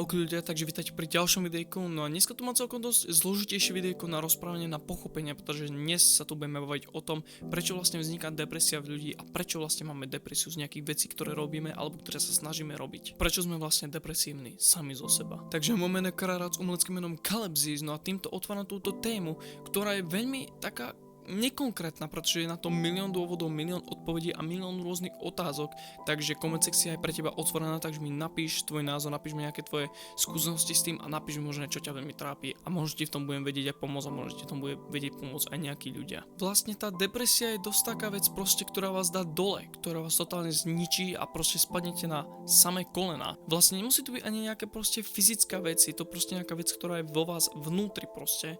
Ok ľudia, takže vítajte pri ďalšom videjku. No a dneska tu mám celkom dosť zložitejšie videjko na rozprávanie, na pochopenie, pretože dnes sa tu budeme baviť o tom, prečo vlastne vzniká depresia v ľudí a prečo vlastne máme depresiu z nejakých vecí, ktoré robíme alebo ktoré sa snažíme robiť. Prečo sme vlastne depresívni sami zo seba. Takže môj meno je Kararác s umeleckým menom Kalebzis, no a týmto otváram túto tému, ktorá je veľmi taká nekonkrétna, pretože je na to milión dôvodov, milión odpovedí a milión rôznych otázok, takže comment sekcia je pre teba otvorená, takže mi napíš tvoj názor, napíš mi nejaké tvoje skúsenosti s tým a napíš mi možno, čo ťa veľmi trápi a možno ti v tom budem vedieť aj pomôcť a možno ti v tom bude vedieť pomôcť aj nejakí ľudia. Vlastne tá depresia je dosť taká vec proste, ktorá vás dá dole, ktorá vás totálne zničí a proste spadnete na samé kolená. Vlastne nemusí to byť ani nejaká proste fyzická vec, je to proste nejaká vec, ktorá je vo vás vnútri proste.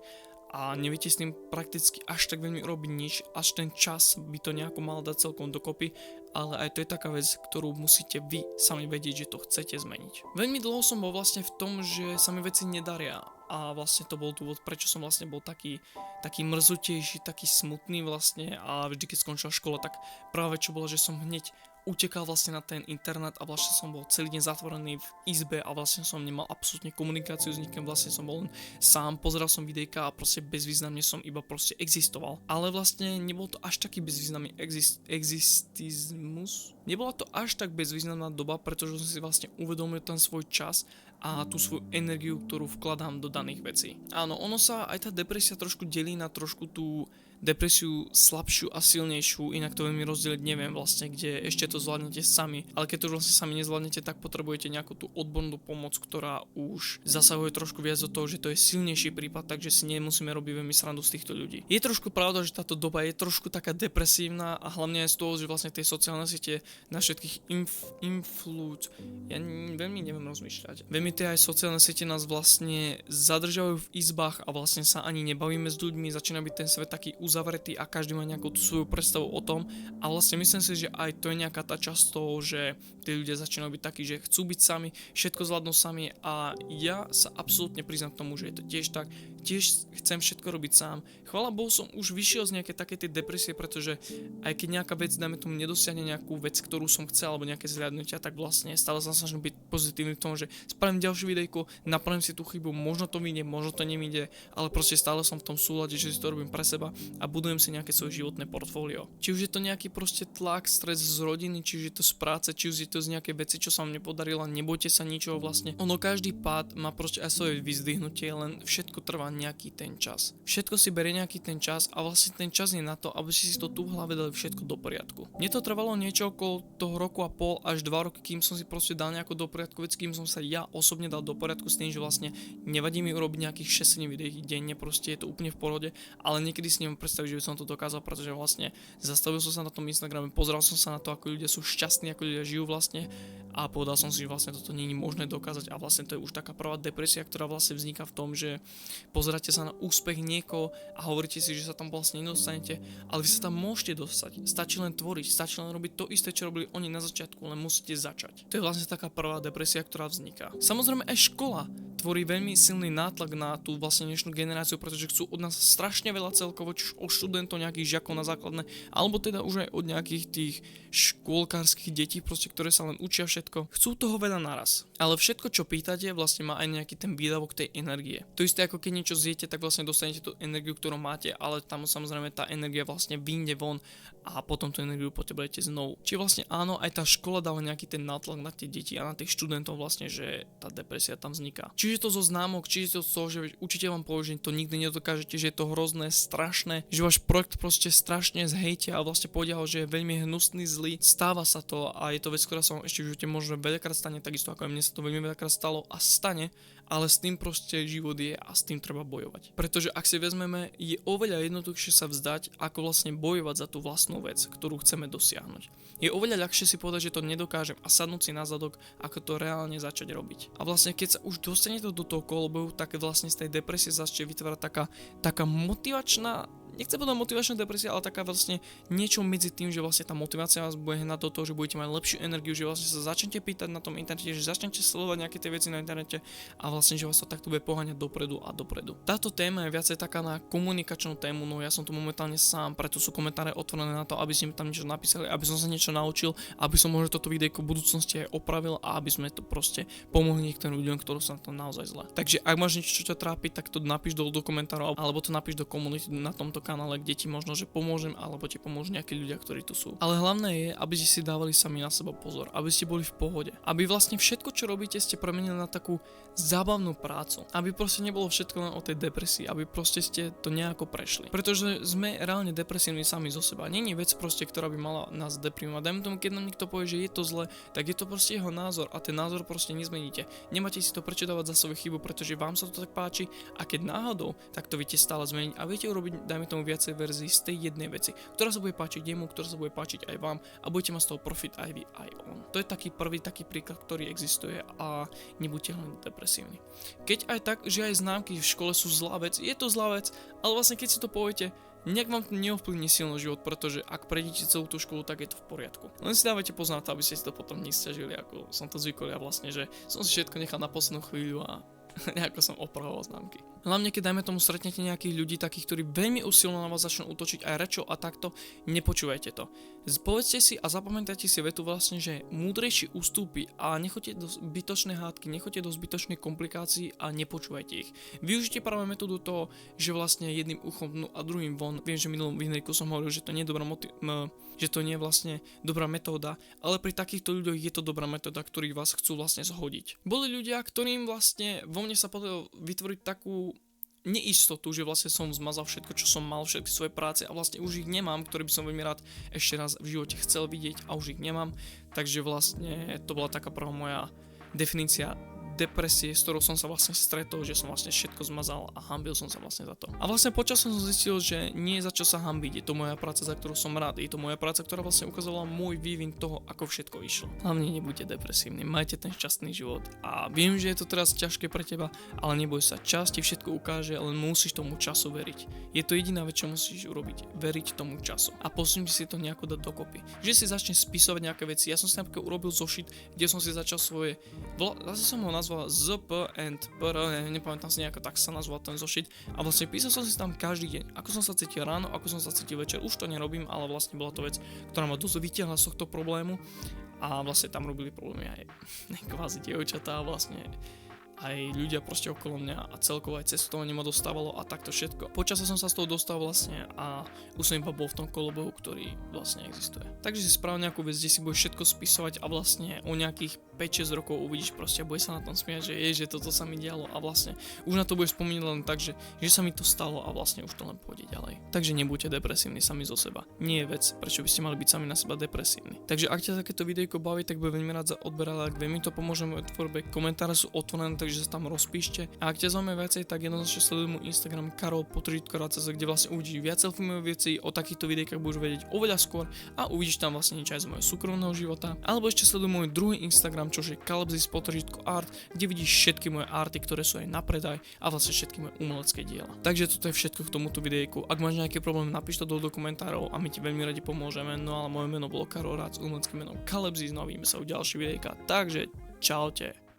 A neviete s tým prakticky až tak veľmi robiť nič, až ten čas by to nejako mal dať celkom dokopy, ale aj to je taká vec, ktorú musíte vy sami vedieť, že to chcete zmeniť. Veľmi dlho som bol vlastne v tom, že sa mi veci nedaria a vlastne to bol dôvod, prečo som vlastne bol taký mrzutejší, taký smutný vlastne a vždy keď skončila škola, tak práve čo bolo, že som hneď utekal vlastne na ten internát a vlastne som bol celý deň zatvorený v izbe a vlastne som nemal absolútne komunikáciu s nikým, vlastne som bol len sám, pozeral som videjka a proste bezvýznamne som iba proste existoval. Ale vlastne nebol to až taký bezvýznamný existizmus. Nebola to až tak bezvýznamná doba, pretože som si vlastne uvedomil ten svoj čas a tú svoju energiu, ktorú vkladám do daných vecí. Áno, ono sa aj tá depresia trošku delí na trošku tú depresiu slabšiu a silnejšiu, inak to veľmi rozdeliť neviem vlastne, kde ešte to zvládnete sami, ale keď to vlastne sami nezvládnete, tak potrebujete nejakú tú odbornú pomoc, ktorá už zasahuje trošku viac do toho, že to je silnejší prípad, takže si nemusíme robiť veľmi srandu z týchto ľudí. Je trošku pravda, že táto doba je trošku taká depresívna a hlavne aj z toho, že vlastne tie sociálne siete na všetkých ja veľmi neviem rozmýšľať. Veľmi tie aj sociálne siete nás vlastne zadržajú v izbách a vlastne sa ani nebavíme s ľuďmi, začína byť ten svet taký uzavretý a každý má nejakú tú svoju predstavu o tom a vlastne myslím si, že aj to je nejaká tá časť toho, že tí ľudia začínajú byť takí, že chcú byť sami, všetko zvládnu sami a ja sa absolútne priznám k tomu, že je to tiež tak, tiež chcem všetko robiť sám. Chvála Bohu som už vyšiel z nejakej takej tej depresie, pretože aj keď nejaká vec, dajme tomu, nedosiahne nejakú vec, ktorú som chcel alebo nejaké zriadnutia, tak vlastne stále sa snažím byť pozitívny v tom, že spravím ďalšiu videjku, napravím si tú chybu, možno to vyjde, možno to nevyjde, ale proste stále som v tom súlade, že si to robím pre seba a budujem si nejaké svoje životné portfólio. Či už je to nejaký proste tlak, stres z rodiny, či už je to z práce, či už je to z nejaké veci, čo sa vám nepodarilo, nebojte sa ničoho vlastne. Ono každý pád má proste aj svoje vyzdvihnutie, len všetko trvá nejaký ten čas. Všetko si berie nejaký ten čas a vlastne ten čas je na to, aby si to tu v hlave dali všetko do poriadku. Mne to trvalo niečo okolo toho roku a pol až 2 roky, kým som si proste dal nejako do poriadku vec, kým som sa ja osobne dal do poriadku s tým, že vlastne nevadí mi urobiť nejakých 6-7 videí denne, proste je to úplne v pohode, ale niekedy si neviem predstaviť, že by som to dokázal, pretože vlastne zastavil som sa na tom Instagrame, pozeral som sa na to, ako ľudia sú šťastní, ako ľudia žijú vlastne a povedal som si, že vlastne toto nie je možné dokázať a vlastne to je už taká prvá depresia, ktorá vlastne vzniká v tom, že pozeráte sa na úspech niekoho a hovoríte si, že sa tam vlastne nedostanete, ale vy sa tam môžete dostať. Stačí len tvoriť, stačí len robiť to isté, čo robili oni na začiatku, len musíte začať. To je vlastne taká prvá depresia, ktorá vzniká. Samozrejme aj škola tvorí veľmi silný nátlak na tú vlastne dnešnú generáciu, pretože chcú od nás strašne veľa celkovo, či už od študentov, nejakých žiakov na základné, alebo teda už aj od nejakých tých škôlkárskych detí, proste, ktoré sa len učia všetko. Chcú toho veľa naraz. Ale všetko, čo pýtate, vlastne má aj nejaký ten výdavok tej energie. To isté ako keď niečo zjete, tak vlastne dostanete tú energiu, ktorú máte, ale tam samozrejme tá energia vlastne vyjde von a potom tú energiu potrebujete znovu. Čiže vlastne áno, aj tá škola dáva nejaký ten nátlak na tie deti a na tých študentov vlastne, že tá depresia tam vzniká. Čiže to zo známok, čiže to z toho, že učiteľ vám povie, že to nikdy nedokážete, že je to hrozné, strašné, že váš projekt proste strašne zhejtia a vlastne povedia ho, že je veľmi hnusný, zlý. Stáva sa to a je to vec, ktorá sa vám ešte v živote možno veľakrát stane, takisto ako aj mne sa to veľmi veľakrát stalo a stane, ale s tým proste život je a s tým treba bojovať. Pretože ak si vezmeme, je oveľa jednoduchšie sa vzdať, ako vlastne bojovať za tú vlastnú vec, ktorú chceme dosiahnuť. Je oveľa ľahšie si povedať, že to nedokážem a sadnúť si na zadok, ako to reálne začať robiť. A vlastne keď sa už dostanete do toho kolobehu, tak vlastne z tej depresie začne vytvárať taká motivačná, nechcem povedať motivačná depresia, ale taká vlastne niečo medzi tým, že vlastne tá motivácia vás bude hnať do toho, že budete mať lepšiu energiu, že vlastne sa začnete pýtať na tom internete, že začnete sledovať nejaké tie veci na internete a vlastne, že vás to takto bude poháňať dopredu a dopredu. Táto téma je viacej taká na komunikačnú tému, no ja som tu momentálne sám, preto sú komentáre otvorené na to, aby ste mi tam niečo napísali, aby som sa niečo naučil, aby som možno toto videjko v budúcnosti aj opravil a aby sme to proste pomohli niektorým ľuďom, ktorí sa na to naozaj zle. Takže ak máš niečo, čo ťa trápi, tak to napíš do komentárov alebo to napíš do komunity na tomto kanále, kde ti možno že pomôžem alebo ti pomôžu nejakí ľudia, ktorí tu sú. Ale hlavné je, aby ste si dávali sami na seba pozor, aby ste boli v pohode, aby vlastne všetko, čo robíte, ste premenili na takú zábavnú prácu, aby proste nebolo všetko len o tej depresii, aby proste ste to nejako prešli. Pretože sme reálne depresívni sami zo seba. Není vec proste, ktorá by mala nás deprimovať. Dajme tomu, keď nám niekto povie, že je to zle, tak je to proste jeho názor a ten názor proste nezmeníte. Nemáte si to prečo dávať za svoju chybu, pretože vám sa to tak páči a keď náhodou, tak to viete stále zmeniť a viete urobiť, dajme tomu viacej verzií z tej jednej veci, ktorá sa bude páčiť jemu, ktorá sa bude páčiť aj vám a budete mať z toho profit aj vy, aj on. To je taký prvý taký príklad, ktorý existuje a nebuďte len depresívni. Keď aj tak, že aj známky v škole sú zlá vec, je to zlá vec, ale vlastne keď si to poviete, nejak vám to neovplyvní silno život, pretože ak prejdete celú tú školu, tak je to v poriadku. Len si dávajte pozor na to, aby ste si to potom nesťažili, ako som to zvykol ja vlastne, že som si všetko nechal na poslednú chvíľu a nejako som opravoval známky. Hlavne keď dajme tomu stretnete nejakých ľudí takých, ktorí veľmi usilno na vás začnú útočiť aj rečou a takto, nepočúvajte to. Povedzte si a zapamätajte si vetu vlastne, že múdrejší ustúpi a nechoďte do zbytočnej hádky, nechoďte do zbytočnej komplikácií a nepočúvajte ich. Využite práve metódu toho, že vlastne jedným uchom dnu a druhým von. Viem, že minulom videjku som hovoril, že to nie je dobrá že to nie je vlastne dobrá metóda, ale pri takýchto ľuďoch je to dobrá metóda, ktorí vás chcú vlastne zhodiť. Boli ľudia, ktorým vlastne vo mne sa podarilo vytvoriť takú neistotu, že vlastne som zmazal všetko, čo som mal, všetky svoje práce a vlastne už ich nemám, ktoré by som veľmi rád ešte raz v živote chcel vidieť a už ich nemám, takže vlastne to bola taká prvá moja definícia depresie, s ktorou som sa vlastne stretol, že som vlastne všetko zmazal a hanbil som sa vlastne za to. A vlastne počasom som zistil, že nie je za čo sa hanbiť, je to moja práca, za ktorú som rád, je to moja práca, ktorá vlastne ukazovala môj vývin toho, ako všetko išlo. Hlavne nebuďte depresívni, majte ten šťastný život a viem, že je to teraz ťažké pre teba, ale neboj sa, čas ti všetko ukáže, len musíš tomu času veriť. Je to jediná vec, čo musíš urobiť, veriť tomu času a posunúť si to nejako dať dokopy. Že si začneš spisovať nejaké veci. Ja som si napríklad urobil zošit, kde som si začal svoje, zase som ho nazval ZP and PR, nepamätám si nejako, tak sa nazval ten zošit a vlastne písal som si tam každý deň, ako som sa cítil ráno, ako som sa cítil večer, už to nerobím, ale vlastne bola to vec, ktorá ma dosť vytiahla z tohto problému a vlastne tam robili problémy aj kvázi dievčatá a vlastne aj ľudia proste okolo mňa a celkovo aj cestovanie ma dostávalo a takto všetko. Počasie som sa z toho dostal vlastne a už som iba bol v tom kolobehu, ktorý vlastne existuje. Takže si sprav nejakú vec, kde si budeš všetko spisovať a vlastne o nejakých 5-6 rokov uvidíš proste a bude sa na tom smiať, že toto sa mi dialo a vlastne už na to budeš spomínať len tak, že sa mi to stalo a vlastne už to len pôjde ďalej. Takže nebuďte depresívni sami zo seba. Nie je vec, prečo by ste mali byť sami na seba depresívni. Takže ak ťa takéto videjko baví, tak budem veľmi rád za odber, ale ak mi to pomôže v tvorbe, komentáre sú otvorené, takže sa tam rozpíšte. A ak ťa zaujíma viacej, tak jednoznačne sleduj môj Instagram karol_radcez, kde vlastne uvidíš viac filmové veci, o takýchto videjkách budeš vedieť oveľa skôr a uvidíš tam vlastne niečo aj z môjho súkromného života. Alebo ešte sleduj môj druhý Instagram, čo je kalebzis_art, kde vidíš všetky moje arty, ktoré sú aj na predaj a vlastne všetky moje umelecké diela. Takže toto je všetko k tomuto videjku. Ak máš nejaké problémy, napíš to do komentárov a my ti veľmi radi pomôžeme. No ale moje meno bolo Karol Rác s umeleckým menom Kalebzis, no a vidíme sa u ďalších videjka. Takže čaute.